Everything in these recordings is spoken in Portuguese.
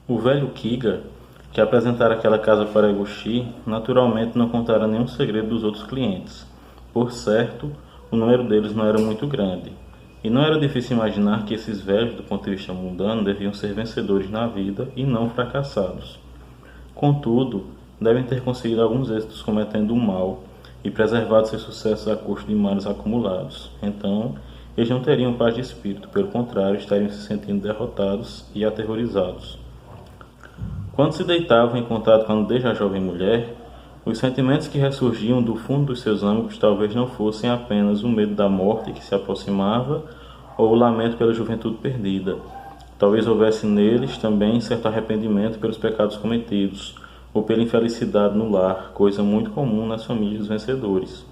O velho Kiga, que apresentara aquela casa para Eguchi, naturalmente não contara nenhum segredo dos outros clientes. Por certo, o número deles não era muito grande, e não era difícil imaginar que esses velhos, do ponto de vista mundano, deviam ser vencedores na vida e não fracassados. Contudo, devem ter conseguido alguns êxitos cometendo o mal e preservado seus sucessos a custo de males acumulados. Então, eles não teriam paz de espírito, pelo contrário, estariam se sentindo derrotados e aterrorizados. Quando se deitavam em contato com a nudez da jovem mulher, os sentimentos que ressurgiam do fundo dos seus âmago talvez não fossem apenas o medo da morte que se aproximava ou o lamento pela juventude perdida. Talvez houvesse neles também certo arrependimento pelos pecados cometidos ou pela infelicidade no lar, coisa muito comum nas famílias dos vencedores.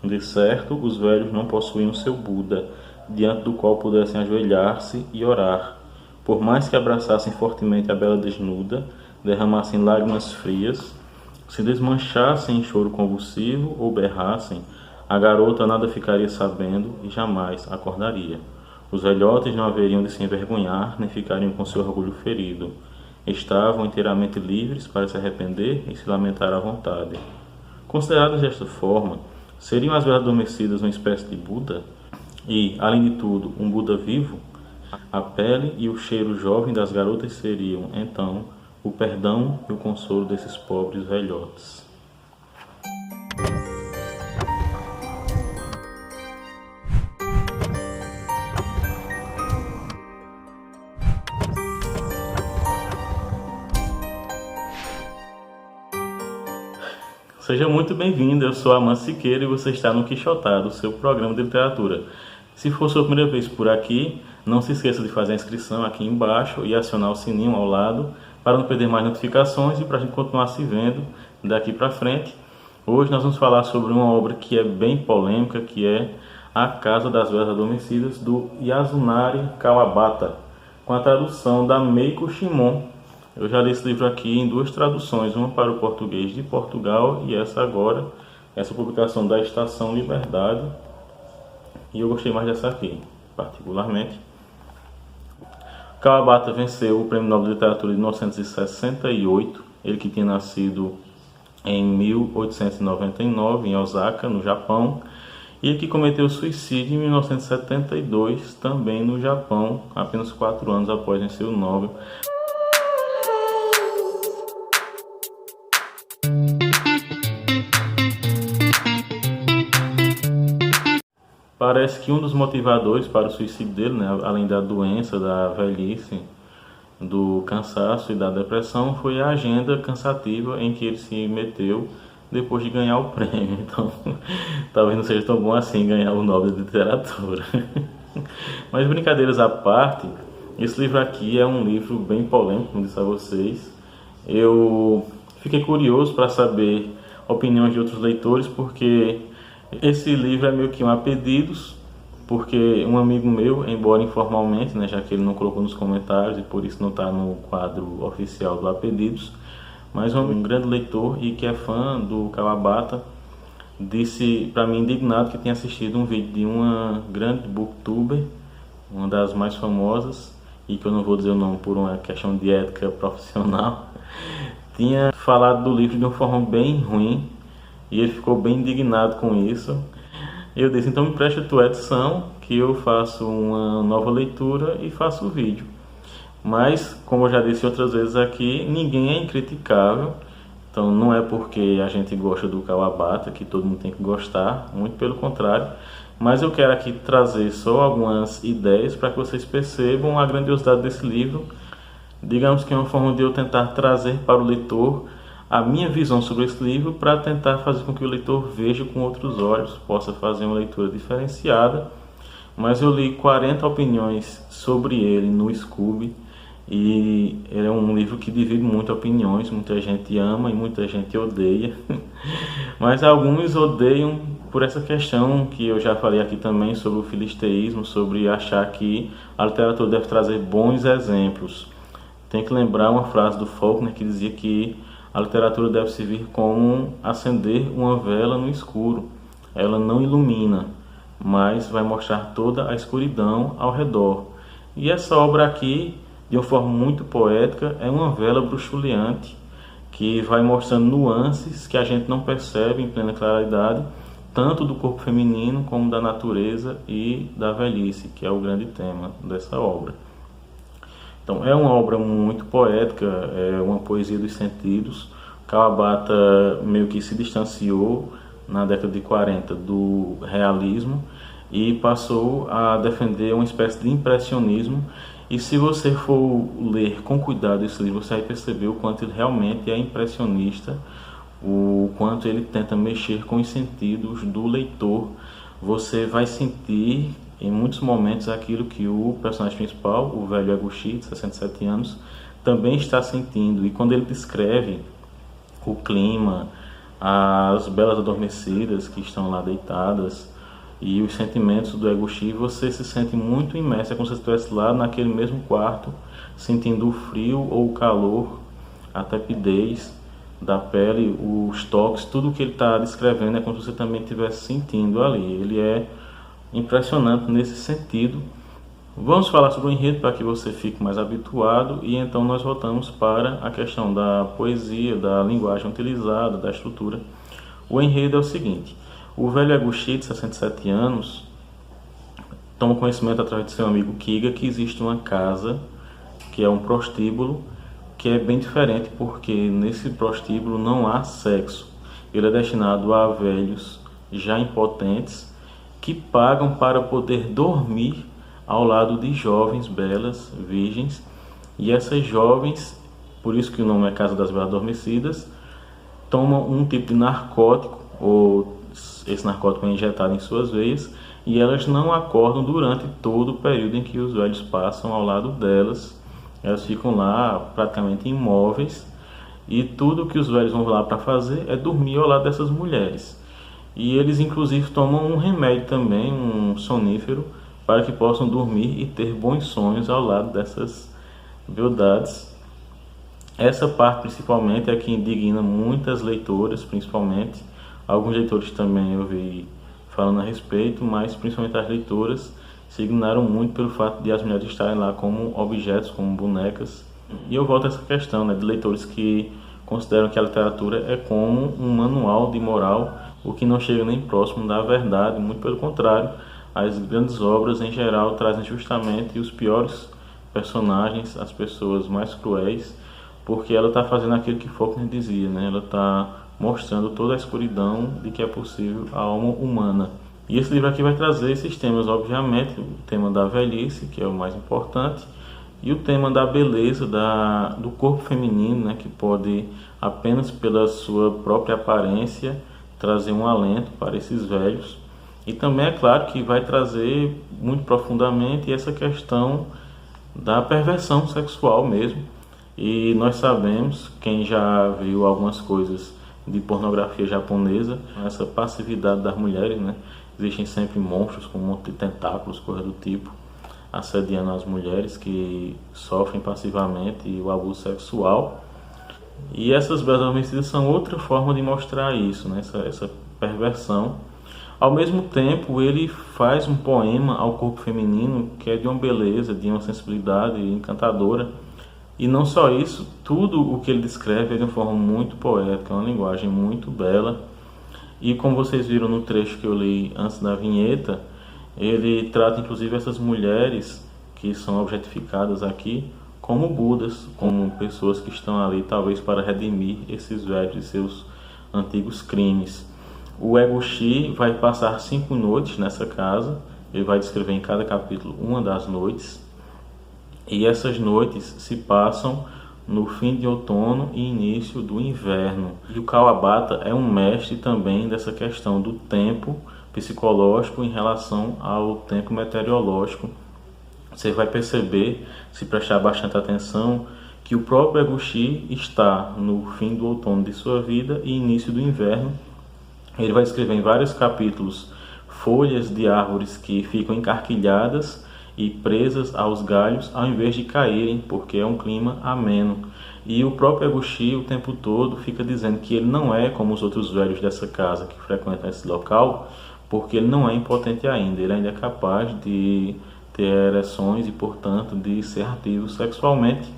De certo, os velhos não possuíam seu Buda, diante do qual pudessem ajoelhar-se e orar. Por mais que abraçassem fortemente a bela desnuda, derramassem lágrimas frias, se desmanchassem em choro convulsivo ou berrassem, a garota nada ficaria sabendo e jamais acordaria. Os velhotes não haveriam de se envergonhar, nem ficariam com seu orgulho ferido. Estavam inteiramente livres para se arrepender e se lamentar à vontade. Consideradas desta forma, seriam as velas adormecidas uma espécie de Buda? E, além de tudo, um Buda vivo? A pele e o cheiro jovem das garotas seriam, então, o perdão e o consolo desses pobres velhotes. Seja muito bem-vindo, eu sou Amã Siqueira e você está no Quixotado, seu programa de literatura. Se for sua primeira vez por aqui, não se esqueça de fazer a inscrição aqui embaixo e acionar o sininho ao lado para não perder mais notificações e para a gente continuar se vendo daqui para frente. Hoje nós vamos falar sobre uma obra que é bem polêmica, que é A Casa das Velas Adormecidas, do Yasunari Kawabata, com a tradução da Meiko Shimon. Eu já li esse livro aqui em duas traduções, uma para o português de Portugal e essa agora, essa publicação da Estação Liberdade. E eu gostei mais dessa aqui, particularmente. Kawabata venceu o Prêmio Nobel de Literatura de 1968, ele que tinha nascido em 1899 em Osaka, no Japão, e ele que cometeu suicídio em 1972, também no Japão, apenas 4 anos após vencer o Nobel. Parece que um dos motivadores para o suicídio dele, além da doença, da velhice, do cansaço e da depressão, foi a agenda cansativa em que ele se meteu depois de ganhar o prêmio. Então, talvez não seja tão bom assim ganhar o Nobel de Literatura. Mas brincadeiras à parte, esse livro aqui é um livro bem polêmico, como disse a vocês. Eu fiquei curioso para saber opiniões de outros leitores, porque esse livro é meio que um a pedidos, porque um amigo meu, embora informalmente, já que ele não colocou nos comentários e por isso não está no quadro oficial do A Pedidos, mas um grande leitor e que é fã do Kawabata, disse para mim indignado que tinha assistido um vídeo de uma grande booktuber, uma das mais famosas, e que eu não vou dizer o nome por uma questão de ética profissional, tinha falado do livro de uma forma bem ruim, e ele ficou bem indignado com isso. Eu disse, então me preste a tua edição, que eu faço uma nova leitura e faço o vídeo. Mas, como eu já disse outras vezes aqui, ninguém é incriticável. Então não é porque a gente gosta do Kawabata que todo mundo tem que gostar, muito pelo contrário. Mas eu quero aqui trazer só algumas ideias para que vocês percebam a grandiosidade desse livro. Digamos que é uma forma de eu tentar trazer para o leitor a minha visão sobre esse livro, para tentar fazer com que o leitor veja com outros olhos, possa fazer uma leitura diferenciada. Mas eu li 40 opiniões sobre ele no Scoob, e ele é um livro que divide muitas opiniões, muita gente ama e muita gente odeia. Mas alguns odeiam por essa questão que eu já falei aqui também sobre o filisteísmo, sobre achar que a literatura deve trazer bons exemplos. Tem que lembrar uma frase do Faulkner que dizia que a literatura deve servir como acender uma vela no escuro. Ela não ilumina, mas vai mostrar toda a escuridão ao redor. E essa obra aqui de uma forma muito poética, é uma vela bruxuleante que vai mostrando nuances que a gente não percebe em plena claridade, tanto do corpo feminino como da natureza e da velhice, que é o grande tema dessa obra. Então, é uma obra muito poética, é uma poesia dos sentidos. Kawabata meio que se distanciou na década de 40 do realismo e passou a defender uma espécie de impressionismo. E se você for ler com cuidado esse livro, você vai perceber o quanto ele realmente é impressionista, o quanto ele tenta mexer com os sentidos do leitor. Você vai sentir em muitos momentos aquilo que o personagem principal, o velho Eguchi, de 67 anos, também está sentindo. E quando ele descreve o clima, as belas adormecidas que estão lá deitadas e os sentimentos do Eguchi, você se sente muito imerso, é como se você estivesse lá naquele mesmo quarto, sentindo o frio ou o calor, a tepidez da pele, os toques, tudo que ele está descrevendo é como se você também estivesse sentindo ali. Ele é impressionante nesse sentido. Vamos falar sobre o enredo para que você fique mais habituado e então nós voltamos para a questão da poesia, da linguagem utilizada, da estrutura. O enredo é o seguinte: o velho Eguchi, de 67 anos, toma conhecimento através de seu amigo Kiga que existe uma casa, que é um prostíbulo, que é bem diferente porque nesse prostíbulo não há sexo. Ele é destinado a velhos já impotentes que pagam para poder dormir ao lado de jovens belas, virgens, e essas jovens, por isso que o nome é Casa das Belas Adormecidas, tomam um tipo de narcótico, ou esse narcótico é injetado em suas veias, e elas não acordam durante todo o período em que os velhos passam ao lado delas. Elas ficam lá praticamente imóveis, e tudo que os velhos vão lá para fazer é dormir ao lado dessas mulheres. E eles inclusive tomam um remédio também, um sonífero, para que possam dormir e ter bons sonhos ao lado dessas beldades. Essa parte principalmente é que indigna muitas leitoras, principalmente. Alguns leitores também eu vi falando a respeito, mas principalmente as leitoras se indignaram muito pelo fato de as mulheres estarem lá como objetos, como bonecas. E eu volto a essa questão, né, de leitores que consideram que a literatura é como um manual de moral, o que não chega nem próximo da verdade, muito pelo contrário. As grandes obras em geral trazem justamente os piores personagens, as pessoas mais cruéis, porque ela está fazendo aquilo que Faulkner dizia, né? Ela está mostrando toda a escuridão de que é possível a alma humana. E esse livro aqui vai trazer esses temas, obviamente, o tema da velhice, que é o mais importante, e o tema da beleza do corpo feminino, né, que pode apenas pela sua própria aparência trazer um alento para esses velhos. E também é claro que vai trazer muito profundamente essa questão da perversão sexual mesmo. E nós sabemos, quem já viu algumas coisas de pornografia japonesa, essa passividade das mulheres, né? Existem sempre monstros com um monte de tentáculos, coisa do tipo, assediando as mulheres que sofrem passivamente o abuso sexual. E essas belas adormecidas são outra forma de mostrar isso, né? Essa perversão. Ao mesmo tempo, ele faz um poema ao corpo feminino que é de uma beleza, de uma sensibilidade encantadora. E não só isso, tudo o que ele descreve é de uma forma muito poética, uma linguagem muito bela. E como vocês viram no trecho que eu li antes da vinheta, ele trata inclusive essas mulheres que são objetificadas aqui como Budas, como pessoas que estão ali talvez para redimir esses velhos e seus antigos crimes. O Eguchi vai passar 5 noites nessa casa, ele vai descrever em cada capítulo uma das noites, e essas noites se passam no fim de outono e início do inverno. E o Kawabata é um mestre também dessa questão do tempo psicológico em relação ao tempo meteorológico. Você vai perceber, se prestar bastante atenção, que o próprio Eguchi está no fim do outono de sua vida e início do inverno. Ele vai escrever em vários capítulos folhas de árvores que ficam encarquilhadas e presas aos galhos ao invés de caírem, porque é um clima ameno. E o próprio Eguchi o tempo todo fica dizendo que ele não é como os outros velhos dessa casa que frequentam esse local, porque ele não é impotente ainda, ele ainda é capaz de ter ereções e, portanto, de ser ativo sexualmente.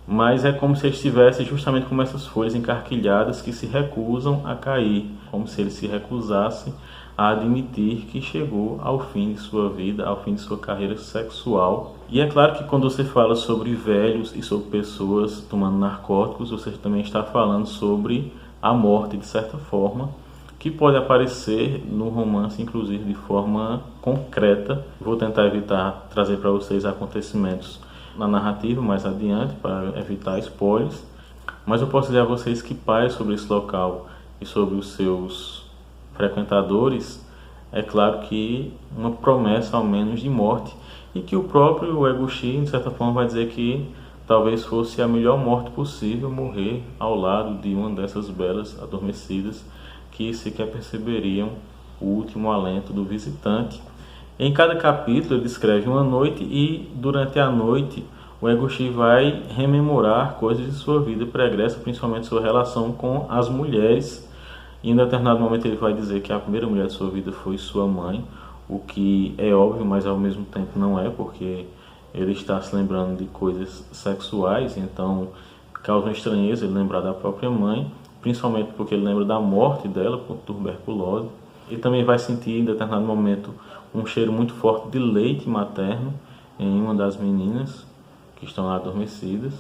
Mas é como se ele estivesse justamente como essas folhas encarquilhadas que se recusam a cair, como se ele se recusasse a admitir que chegou ao fim de sua vida, ao fim de sua carreira sexual. E é claro que quando você fala sobre velhos e sobre pessoas tomando narcóticos, você também está falando sobre a morte, de certa forma, que pode aparecer no romance, inclusive de forma concreta. Vou tentar evitar trazer para vocês acontecimentos na narrativa mais adiante, para evitar spoilers, mas eu posso dizer a vocês que pais sobre esse local e sobre os seus frequentadores, é claro que uma promessa ao menos de morte, e que o próprio Eguchi, de certa forma, vai dizer que talvez fosse a melhor morte possível morrer ao lado de uma dessas belas adormecidas que sequer perceberiam o último alento do visitante. Em cada capítulo ele descreve uma noite e durante a noite o Eguchi vai rememorar coisas de sua vida pregressa, principalmente sua relação com as mulheres. E em determinado momento ele vai dizer que a primeira mulher de sua vida foi sua mãe, o que é óbvio, mas ao mesmo tempo não é, porque ele está se lembrando de coisas sexuais, então causa uma estranheza ele lembrar da própria mãe, principalmente porque ele lembra da morte dela por tuberculose. Ele também vai sentir em determinado momento um cheiro muito forte de leite materno em uma das meninas que estão lá adormecidas,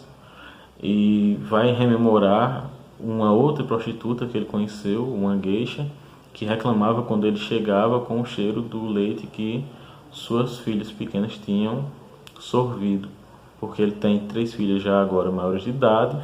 e vai rememorar uma outra prostituta que ele conheceu, uma geisha, que reclamava quando ele chegava com o cheiro do leite que suas filhas pequenas tinham sorvido, porque ele tem 3 filhas já agora maiores de idade.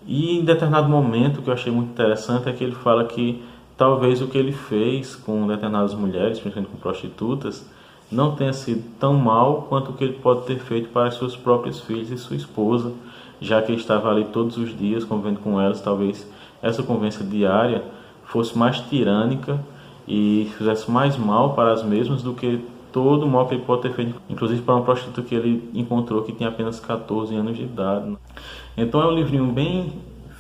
E em determinado momento, o que eu achei muito interessante é que ele fala que talvez o que ele fez com determinadas mulheres, principalmente com prostitutas, não tenha sido tão mal quanto o que ele pode ter feito para as suas próprias filhas e sua esposa, já que ele estava ali todos os dias convivendo com elas. Talvez essa convivência diária fosse mais tirânica e fizesse mais mal para as mesmas do que todo o mal que ele pode ter feito, inclusive para uma prostituta que ele encontrou que tinha apenas 14 anos de idade. Então é um livrinho bem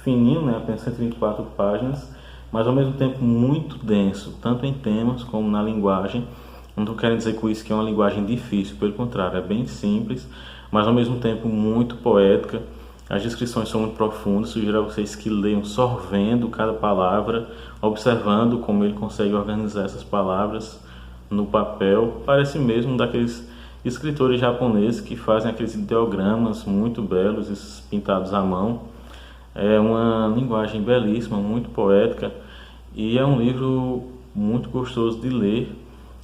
fininho, né? Apenas 124 páginas, mas ao mesmo tempo muito denso, tanto em temas como na linguagem. Não estou querendo dizer com isso que é uma linguagem difícil, pelo contrário, é bem simples, mas ao mesmo tempo muito poética. As descrições são muito profundas, sugiro a vocês que leiam sorvendo cada palavra, observando como ele consegue organizar essas palavras no papel. Parece mesmo daqueles escritores japoneses que fazem aqueles ideogramas muito belos, pintados à mão. É uma linguagem belíssima, muito poética, e é um livro muito gostoso de ler,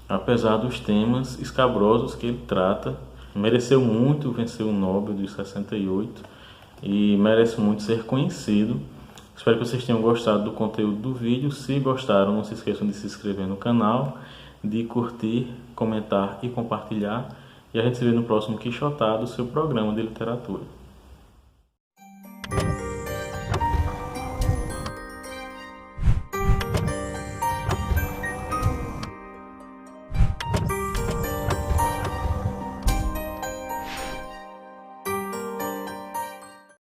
apesar dos temas escabrosos que ele trata. Mereceu muito vencer o Nobel de 68 e merece muito ser conhecido. Espero que vocês tenham gostado do conteúdo do vídeo. Se gostaram, não se esqueçam de se inscrever no canal, de curtir, comentar e compartilhar. E a gente se vê no próximo Quixotado, seu programa de literatura.